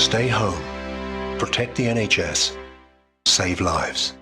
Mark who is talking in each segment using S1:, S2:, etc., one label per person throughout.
S1: Stay home. Protect the NHS. Save lives.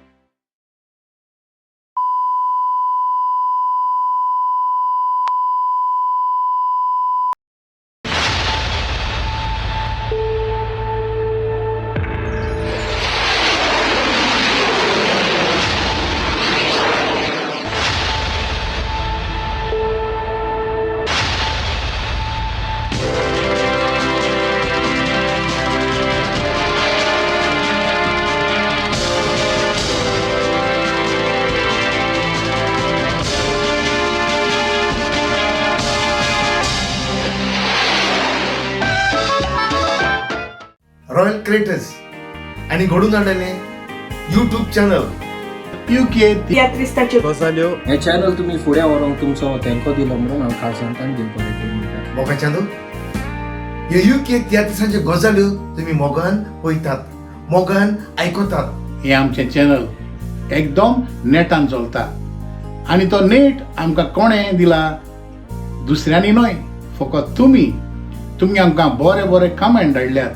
S2: Royal creators आणि घडून आणलेले यूट्यूब चॅनल
S3: UK
S4: तियात्रिस्ताच्यो
S3: गजाल्यो
S5: हे चॅनल तुम्ही फुडें व्हरोंक तुमचो तेंको दिलो म्हणून हांव खासांतल्यान देव बरें करूं म्हणटा.
S2: मोगाच्यान ह्यो यूके तियात्रिसांच्यो गजाल्यो तुम्ही मोगान पळयतात, मोगान आयकतात.
S3: हे आमचें चॅनल एकदम नेटान चलता आनी तो नेट आमकां कोणें दिला, दुसऱ्यांनी न्हय, फकत तुमी आमकां बरे बरे कमेंट धाडल्यात.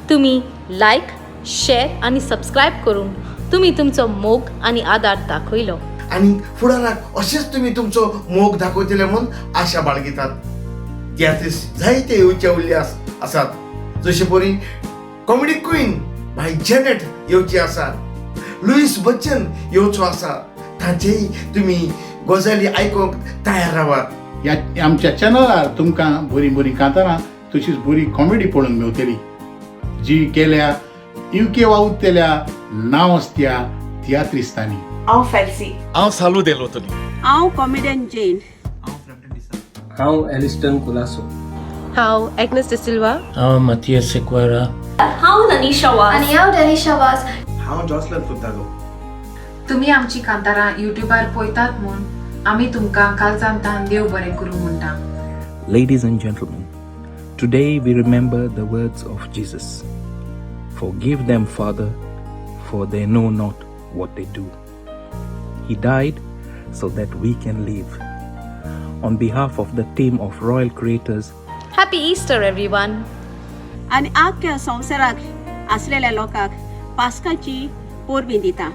S6: तुम्ही लायक, शेअर आणि सबस्क्राईब करून तुम्ही तुमचो मोग आणि आदार दाखयलो.
S2: आणि फुडाराक अशेंच तुम्ही तुमचो मोग दाखयतले म्हणून आशा बाळगितात. तियात्रीस जायते येवचे उल्लेस आसात, जशे परी कॉमेडी क्वीन भाई जेनेट येवची आसा, लुईस बच्चन येवचो आसा. तांचेय तुम्ही गजाली आयकोंक तयार रावात.
S3: ह्या आमच्या चॅनलार तुमकां बरी बरी कांतारां तशीच बरी कॉमेडी पळोवंक मेवतली, जी केल्या UK वा उत्तेल्या नांव आसत्या तियात्रिस्तांनी.
S4: हांव फेल्सी,
S7: हांव सालू देलोतली.
S8: हांव कॉमेडियन जेन.
S5: हांव एलिस्टन कुलासो.
S6: हांव एग्नेस डिसिल्वा.
S9: हांव माथियस सेक्वेरा.
S6: हांव ननीशा वास.
S10: आणि हांव डेनिशा वास.
S7: हांव जॉसलन फुतालो.
S11: तुम्ही आमची कांतारां युट्यूबार पळयतात म्हूण आमी तुमकां कालचांतान देव बरें करूं म्हणटा.
S9: Ladies and gentlemen, today we remember the words of Jesus. Forgive them, Father, for they know not what they do. He died so that we can live. On behalf of the team of Royal Creators,
S6: Happy Easter everyone.
S8: आणि आख्या संवसाराक असलेल्या लोकांक पास्काची पोरबी दिता.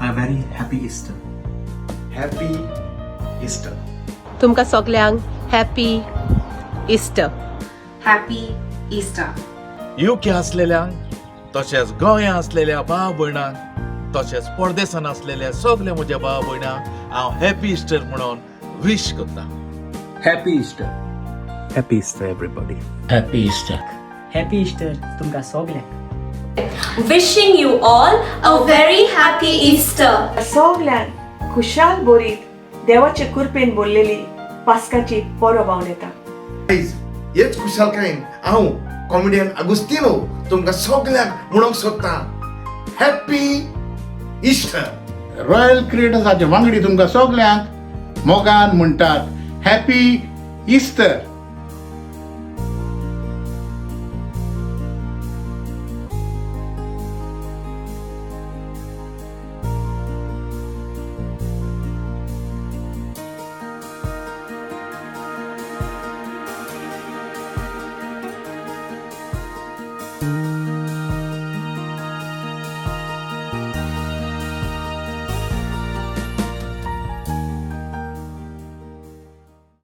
S7: A very happy Easter. Happy Easter.
S6: तुमकां सगल्यांक happy Easter.
S11: Happy Easter.
S7: UK असलेल्यांक, तशेंच गोंया असलेल्या भाव भयणांक, तशेंच परदेसान असलेल्या सगल्या म्हज्या भाव भयणांक हांव हॅपी इस्टर म्हणून विश करता.
S5: Happy Easter.
S9: Happy Easter, everybody. Happy Easter.
S12: Happy Easter तुमकां सगल्यांक.
S6: Wishing you all a very happy Easter.
S4: सगळ्यांक खुशाल बोरीत देवाचे कृपेन बोललेली पास्काची परब हांव येता.
S2: गाईज, हेच खुशालकायेन हांव कॉमेडियन अगुस्तिनो तुमकां सगल्यांक म्हणूंक सोदता हॅपी इस्टर.
S3: रॉयल क्रिएटर्साचे वांगडी तुमकां सगल्यांक मोगान म्हणटात हॅपी इस्टर.